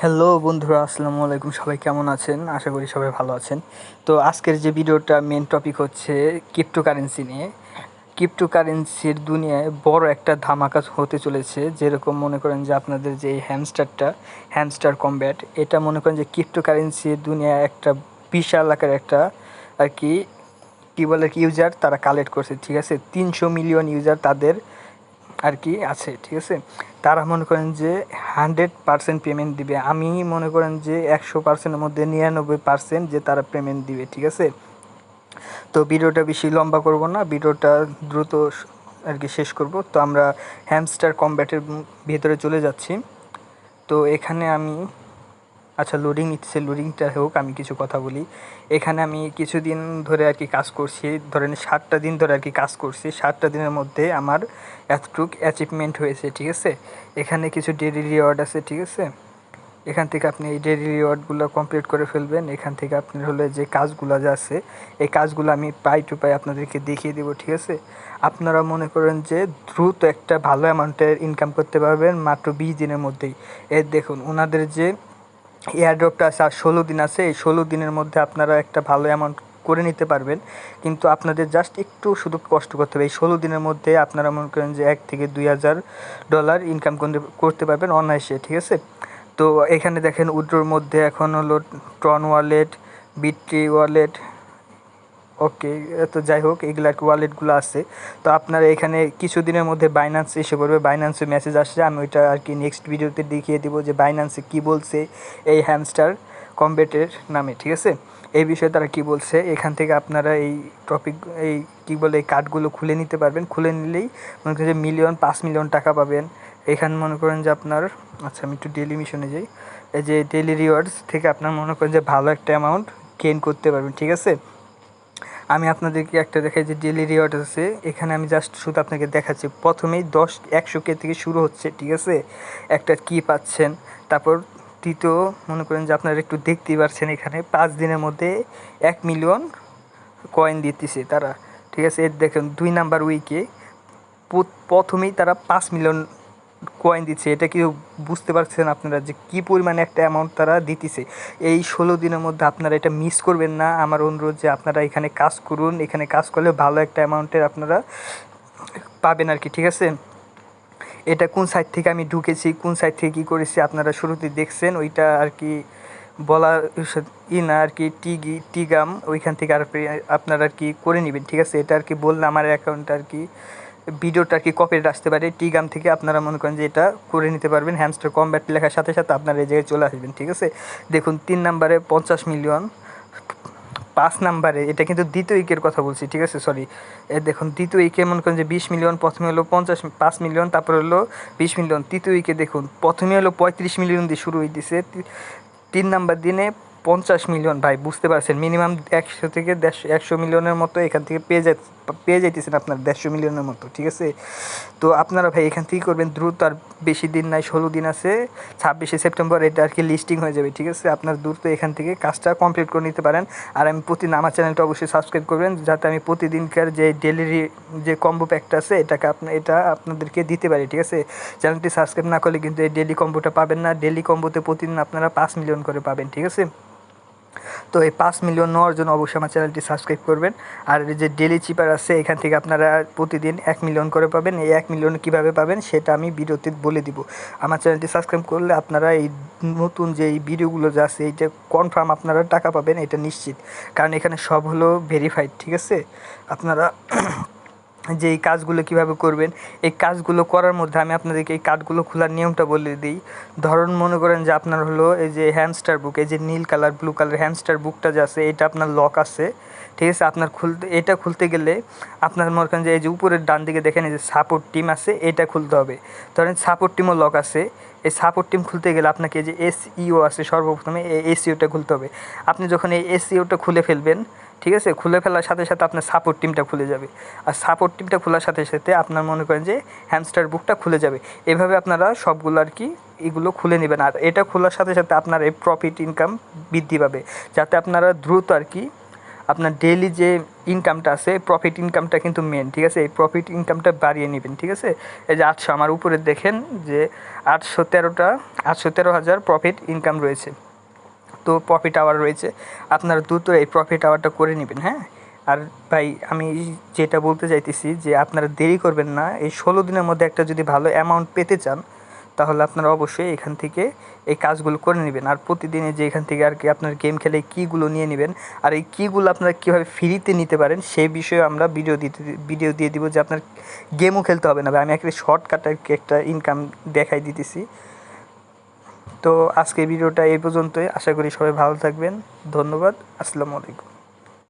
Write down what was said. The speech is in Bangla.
হ্যালো বন্ধুরা, আসসালামু আলাইকুম। সবাই কেমন আছেন? আশা করি সবাই ভালো আছেন। তো আজকের যে ভিডিওটা মেন টপিক হচ্ছে ক্রিপ্টোকারেন্সি নিয়ে। ক্রিপ্টোকারেন্সির দুনিয়ায় বড় একটা ধামাকা হতে চলেছে। যেরকম মনে করেন যে আপনাদের যে হ্যামস্টার কমব্যাট, এটা মনে করেন যে ক্রিপ্টোকারেন্সির দুনিয়ায় একটা বিশাল আকার একটা আর কি কী বলে ইউজার তারা কালেক্ট করছে, ঠিক আছে? 300 মিলিয়ন ইউজার তাদের আর কি আছে, ঠিক আছে? তারা মনে করেন যে 100% পেমেন্ট দিবে। আমি মনে করেন যে 100%-এর মধ্যে 99% যে তারা পেমেন্ট দিবে, ঠিক আছে? তো ভিডিওটা বেশি লম্বা করব না, ভিডিওটা দ্রুত আর কি শেষ করব। তো আমরা হ্যামস্টার কমব্যাটের ভিতরে চলে যাচ্ছি। তো এখানে আমি আচ্ছা, লোডিং নিচ্ছে, লোডিংটা হোক, আমি কিছু কথা বলি। এখানে আমি কিছুদিন ধরে আর কি কাজ করছি, ধরেন 7টা দিন ধরে আর কি কাজ করছি। 7টা দিনের মধ্যে আমার এতটুক অ্যাচিভমেন্ট হয়েছে, ঠিক আছে? এখানে কিছু ডেইলি রিওয়ার্ড আছে, ঠিক আছে? এখান থেকে আপনি এই ডেইলি রিওয়ার্ডগুলো কমপ্লিট করে ফেলবেন। এখান থেকে আপনার হলে যে কাজগুলো যা আছে, এই কাজগুলো আমি পাই টু পাই আপনাদেরকে দেখিয়ে দেবো, ঠিক আছে? আপনারা মনে করেন যে দ্রুত একটা ভালো অ্যামাউন্টের ইনকাম করতে পারবেন মাত্র 20 দিনের মধ্যেই। এর দেখুন ওনাদের যে এয়ারড্রপটা আছে আর 16 দিন আছে, এই 16 দিনের মধ্যে আপনারা একটা ভালো অ্যামাউন্ট করে নিতে পারবেন। কিন্তু আপনাদের জাস্ট একটু শুধু কষ্ট করতে হবে। এই 16 দিনের মধ্যে আপনারা মনে করেন যে $1,000 থেকে $2,000 ইনকাম করতে পারবেন অনায়াসে, ঠিক আছে? তো এখানে দেখেন উইথড্রোর মধ্যে এখন হলো ট্রন ওয়ালেট, বিট্রি ওয়ালেট, ওকে। তো যাই হোক, এগুলো আর কি ওয়ালেটগুলো আছে। তো আপনারা এখানে কিছুদিনের মধ্যে বাইন্যান্স এসে পড়বে, বাইন্যান্সে মেসেজ আসছে। আমি ওইটা আর কি নেক্সট ভিডিওতে দেখিয়ে দেবো যে বাইন্যান্সে কী বলছে এই হ্যামস্টার কমব্যাটের নামে, ঠিক আছে? এই বিষয়ে তারা কী বলছে, এখান থেকে আপনারা এই টপিক এই কী বলে এই কার্ডগুলো খুলে নিতে পারবেন। খুলে নিলেই মনে করেন যে 5 মিলিয়ন টাকা পাবেন। এখানে মনে করেন যে আপনার, আচ্ছা আমি একটু ডেলি মিশনে যাই। এই যে ডেলি রিওয়ার্ডস থেকে আপনার মনে করেন যে ভালো একটা অ্যামাউন্ট গেইন করতে পারবেন, ঠিক আছে? আমি আপনাদেরকে একটা দেখাই যে ডেলি রিওয়ার্ড আছে। এখানে আমি জাস্ট শুধু আপনাকে দেখাচ্ছি। প্রথমেই 100K থেকে শুরু হচ্ছে, ঠিক আছে? একটা কি পাচ্ছেন। তারপর তৃতীয় মনে করেন যে আপনারা একটু দেখতেই পাচ্ছেন, এখানে 5 দিনের মধ্যে 1 মিলিয়ন কয়েন দিতেছে তারা, ঠিক আছে? এর দেখুন 2 নাম্বার উইকে প্রথমেই তারা 5 মিলিয়ন কয়েন দিচ্ছে। এটা কি বুঝতে পারছেন আপনারা যে কী পরিমাণে একটা অ্যামাউন্ট তারা দিতেছে? এই 16 দিনের মধ্যে আপনারা এটা মিস করবেন না। আমার অনুরোধ যে আপনারা এখানে কাজ করুন। এখানে কাজ করলে ভালো একটা অ্যামাউন্টের আপনারা পাবেন আর কি, ঠিক আছে? এটা কোন সাইট থেকে আমি ঢুকেছি, কোন সাইট থেকে কী করেছি আপনারা শুরুতে দেখছেন। ওইটা আর কি বলা না আর কি, টিগাম ওইখান থেকে আর আপনারা আর কি করে নেবেন, ঠিক আছে? এটা আর কি বললে আমার অ্যাকাউন্ট আর কি ভিডিওটা আর কি কপিরাইট আসতে পারে। টিগাম থেকে আপনারা মনে করেন যে এটা করে নিতে পারবেন। হ্যামস্টার কমব্যাট লেখার সাথে সাথে আপনারা এই জায়গায় চলে আসবেন, ঠিক আছে? দেখুন 3 নাম্বারে 50 মিলিয়ন, 5 নাম্বারে এটা কিন্তু দ্বিতীয় উইকের কথা বলছি, ঠিক আছে? সরি, দেখুন দ্বিতীয় উইকে মনে করেন যে 20 মিলিয়ন, প্রথমে হলো 5 মিলিয়ন, তারপর হলো 20 মিলিয়ন। তৃতীয় উইকে দেখুন প্রথমে হলো 35 মিলিয়ন দিয়ে শুরু হইতেছে, 3 নাম্বার দিনে 50 মিলিয়ন। ভাই বুঝতে পারছেন, মিনিমাম 100 থেকে 150 মিলিয়নের মতো এখান থেকে পেয়ে যাইতেছেন আপনার 150 মিলিয়নের মতো, ঠিক আছে? তো আপনারা ভাই এখান থেকে করবেন দ্রুত। আর বেশি দিন নাই, 16 দিন আছে। 26শে সেপ্টেম্বর এটা আর কি লিস্টিং হয়ে যাবে, ঠিক আছে? আপনার দ্রুত এখান থেকে কাজটা কমপ্লিট করে নিতে পারেন। আর আমি প্রতিদিন আমার চ্যানেলটা অবশ্যই সাবস্ক্রাইব করবেন, যাতে আমি প্রতিদিনকার যে ডেলি যে কম্বো প্যাকটা আছে এটা আপনাদেরকে দিতে পারি, ঠিক আছে? চ্যানেলটি সাবস্ক্রাইব না করলে কিন্তু এই ডেলি কম্বোটা পাবেন না। ডেলি কম্বোতে প্রতিদিন আপনারা 5 মিলিয়ন করে পাবেন, ঠিক আছে? তো এই 5 মিলিয়ন নেওয়ার জন্য অবশ্যই আমার চ্যানেলটি সাবস্ক্রাইব করবেন। আর এই যে ডেলি চিপার আছে, এখান থেকে আপনারা প্রতিদিন 1 মিলিয়ন করে পাবেন। এই 1 মিলিয়ন কীভাবে পাবেন সেটা আমি ভিডিওতে বলে দিব। আমার চ্যানেলটি সাবস্ক্রাইব করলে আপনারা এই নতুন যে এই ভিডিওগুলো যা আছে এইটা কনফার্ম আপনারা টাকা পাবেন, এটা নিশ্চিত। কারণ এখানে সব হলো ভেরিফাইড, ঠিক আছে? আপনারা যে এই কাজগুলো কীভাবে করবেন, এই কাজগুলো করার মধ্যে আমি আপনাদেরকে এই কার্ডগুলো খোলার নিয়মটা বলে দিই। ধরুন মনে করেন যে আপনার হলো এই যে হ্যামস্টার বুক, এই যে নীল কালার ব্লু কালার হ্যামস্টার বুকটা যে আছে, এটা আপনার লক আছে, ঠিক আছে? আপনার এটা খুলতে গেলে আপনার মনে করেন যে এই যে উপরের ডান দিকে দেখেন এই যে সাপোর্ট টিম আছে, এটা খুলতে হবে। ধরেন সাপোর্ট টিমও লক আছে। এই সাপোর্ট টিম খুলতে গেলে আপনাকে যে এসইও আছে, সর্বপ্রথমে এই এসইওটা খুলতে হবে। আপনি যখন এই এসইওটা খুলে ফেলবেন, ঠিক আছে, খুলে ফেলার সাথে সাথে আপনার সাপোর্ট টিমটা খুলে যাবে। আর সাপোর্ট টিমটা খোলার সাথে সাথে আপনার মনে করেন যে হ্যামস্টার বুকটা খুলে যাবে। এভাবে আপনারা সবগুলো আর কি এগুলো খুলে নেবেন। আর এটা খোলার সাথে সাথে আপনার এই প্রফিট ইনকাম বৃদ্ধি পাবে, যাতে আপনারা দ্রুত আর কি আপনার ডেইলি যে ইনকামটা আছে প্রফিট ইনকামটা কিন্তু মেন, ঠিক আছে? এই প্রফিট ইনকামটা বাড়িয়ে নেবেন, ঠিক আছে? এই যে 800 আমার উপরে দেখেন যে 813,000 প্রফিট ইনকাম রয়েছে, তো প্রফিট আওয়ার রয়েছে। আপনারা দ্রুত এই প্রফিট আওয়ারটা করে নেবেন, হ্যাঁ? আর ভাই আমি যেটা বলতে চাইতেছি যে আপনারা দেরি করবেন না, এই 16 দিনের মধ্যে একটা যদি ভালো অ্যামাউন্ট পেতে চান তাহলে আপনারা অবশ্যই এখান থেকে এই কাজগুলো করে নেবেন। আর প্রতিদিনে যে এখান থেকে আর কি আপনার গেম খেলে কীগুলো নিয়ে নেবেন আর এই কীগুলো আপনারা কীভাবে ফ্রিতে নিতে পারেন সেই বিষয়ে আমরা ভিডিও দিয়ে দিব, যে আপনার গেমও খেলতে হবে না ভাই, আমি একটা শর্টকাট আর কি একটা ইনকাম দেখাই দিতেছি। তো আজকের ভিডিওটা এই পর্যন্তই, আশা করি সবাই ভালো থাকবেন। ধন্যবাদ, আসসালামু আলাইকুম।